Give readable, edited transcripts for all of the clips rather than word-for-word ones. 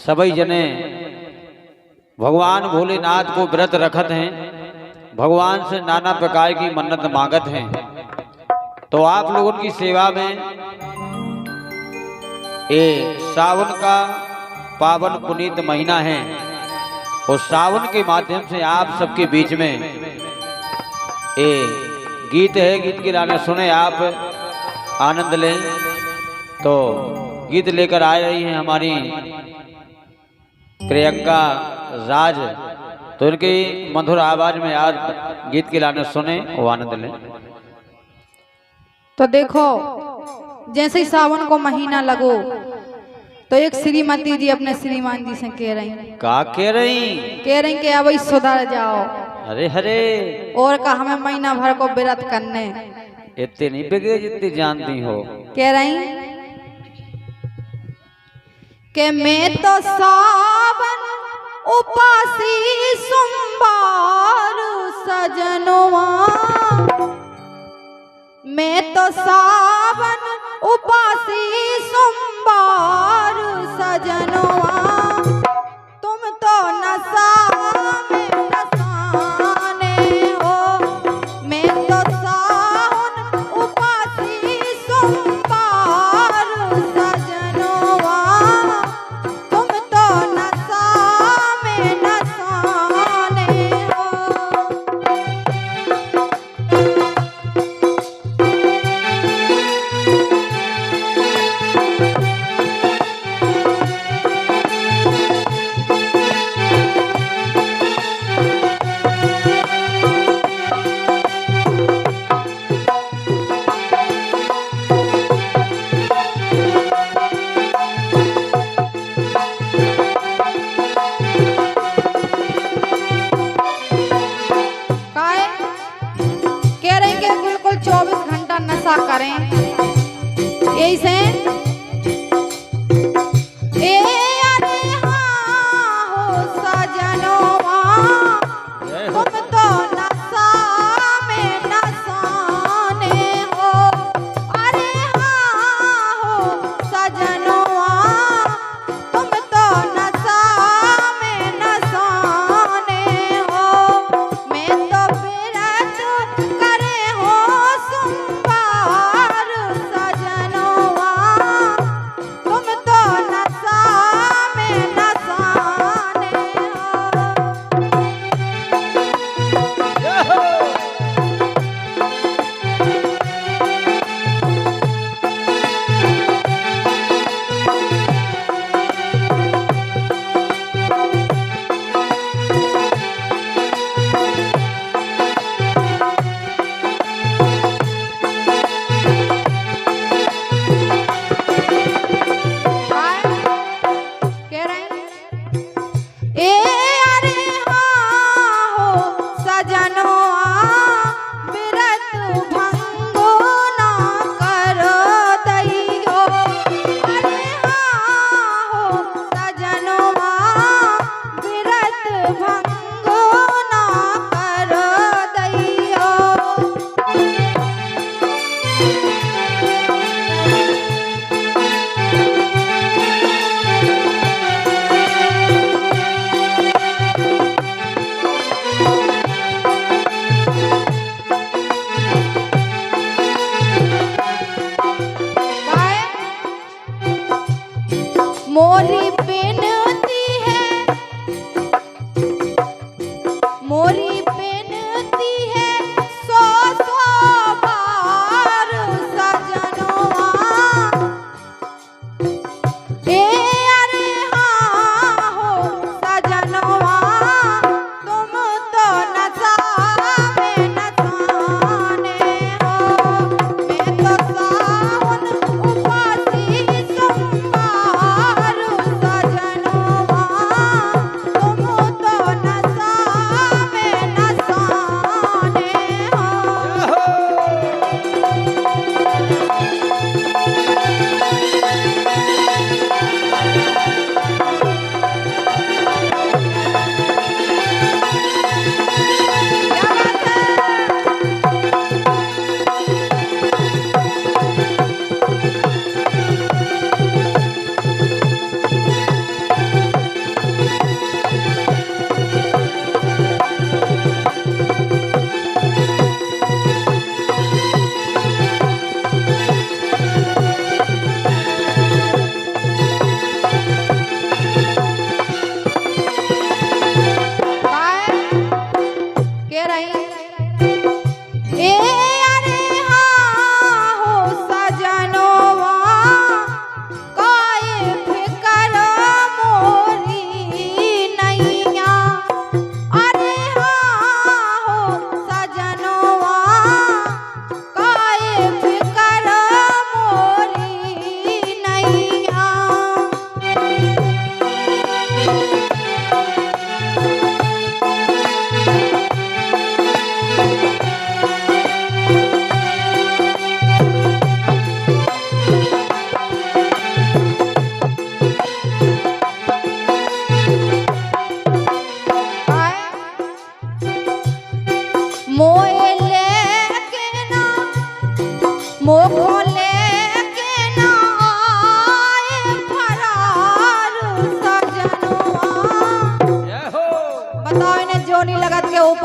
सभी जने भगवान भोलेनाथ को व्रत रखत हैं, भगवान से नाना प्रकार की मन्नत मांगत हैं। तो आप लोगों की सेवा में ये सावन का पावन पुनीत महीना है और सावन के माध्यम से आप सबके बीच में ये गीत है, गीत के गाने सुने, आप आनंद लें। तो गीत लेकर आ रही हैं हमारी प्रियंका राज, तो इनकी मधुर आवाज में आज गीत के गाने सुने वो आनंद लें। तो देखो, जैसे ही सावन को महीना लगो तो एक श्रीमती जी अपने श्रीमान जी से कह रही, का कह रही कि अब सुधर जाओ। अरे हरे, और का हमें महीना भर को व्रत करने। इतनी नहीं बिगड़े जितनी जानती हो। कह रही कि मैं तो सावन उपासी सोमवार सजनवा, मैं तो सावन उपासी सोमवार सजनवा, तुम तो नशा में नशाने हो। मैं तो सावन उपासी सोमवार सजनवा, तुम तो नशा में नशाने हो। बिल्कुल 24 घंटा नशा करें, यही से ए अरे हाँ हो सजनवा, तुम तो नशा में नशाने हो। अरे हाँ हो सजनवा, तुम तो नशा में नशाने हो। मैं तो व्रत करे हो सोमवार सजनवा, तुम तो नशा में नशाने हो। कह रहे ए अरे हाँ हो सजनवा, व्रत भंगो ना करो दैयो। अरे हाँ हो सजनवा, व्रत भंगो ना करो दैयो। मोरी बेनती है, मोरी बेनती है 100 बार सजनवा। ए अरे हाँ हो सजनवा, तुम तो नशा में नशाने हो। मैं तो सावन उपासी सोमवार सजनवा,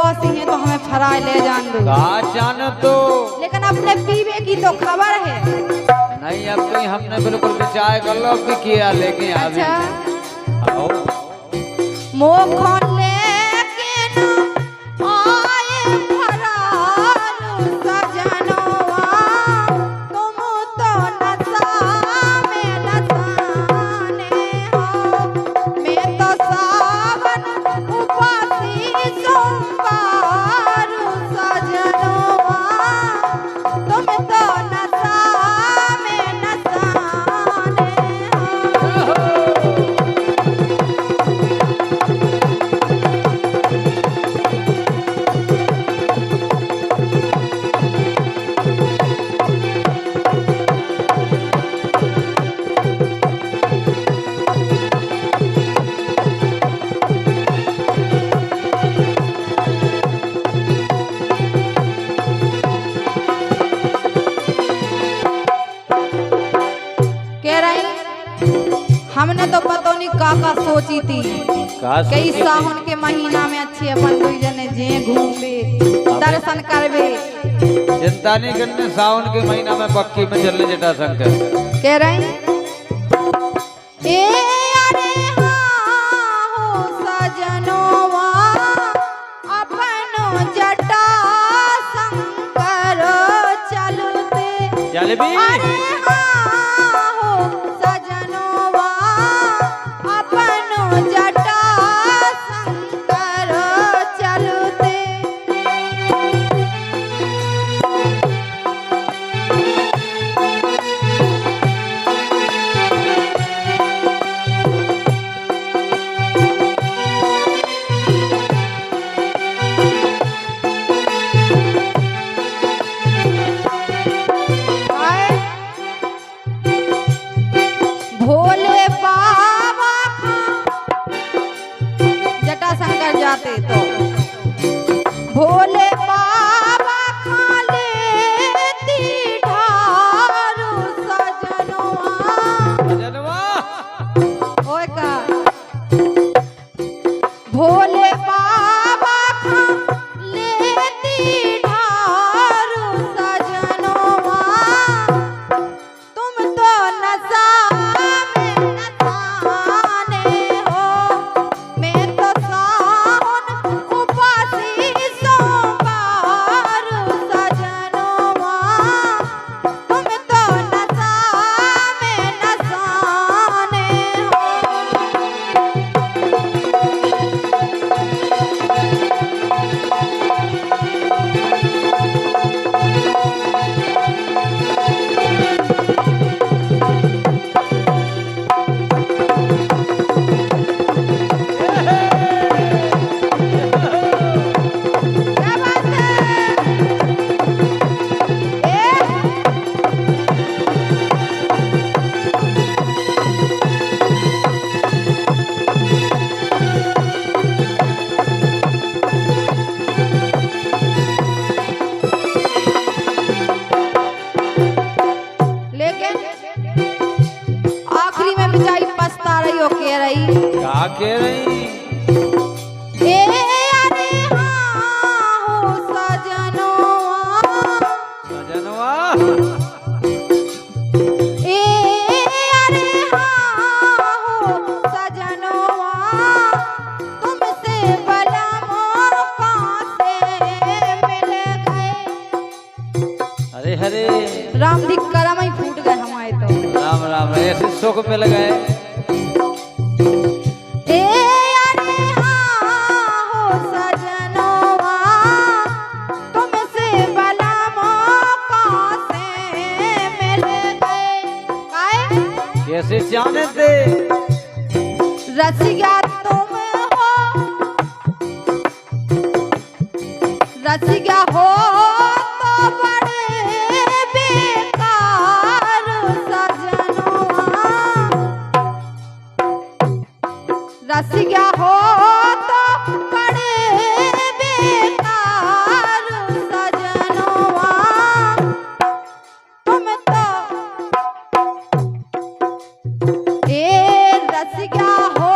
पौसी हैं तो हमें फराए ले जान दो। कहा जान तो लेकिन अपने पीवे की तो खबर है। नहीं, अब कहीं हमने बिल्कुल विचार कर लो कि किया लेके अच्छा आओ। मोखन लेके ना आए फरार सजनवा, तुम तो नशा में नशाने हो। मैं तो सावन उपासी सोमवार सजनवा, तुम तो नशा में नशाने हो। कह रही हमने तो पता नहीं काका सोची थी कई सावन के महीना में अच्छे अपन दुई जने जे घूमबे दर्शन करबे। चिंता नहीं करने, सावन के महीना में पक्की में चलने जटाशंकर। कह रही ए अरे हाँ हो सजनवा, अपनो जटा शंकर चलते। चल भी अरे हाँ हो सजनवा, अपनो जटा शंकर चलते। आए भोले बाबा का जटाशंकर जाते तो भोले बाबा का लेती ढारू सजनवा। जनवा ओए का भोले बाबा का लेती ढारू सजनवा, तुम तो नशा में नशाने हो। मैं तो सावन उपासी सोमवार सजनवा, तुम तो नशा में नशाने हो। क्या बात है लेकिन आखिरी में बेचारी पछता रही हो। कह रही क्या कह रही? ए अरे हाँ हो सजनवा, जनवा ए अरे हाँ हो सजनवा, तुमसे भला मौका से मिल गए। अरे हरे राम दी करम ही फूट गए हमारे तो। राम राम, ऐसे सुख मिल गए। ए अरे हाँ हो सजनवा, तुमसे भला मौका से मिल गए। काहे कैसे जाने थे? रसिया तुम हो, रसिया हो तो बड़े बेकार सजनवा। रसिया हो तो बड़े बेकार सजनवा, तुम तो ए रसिया हो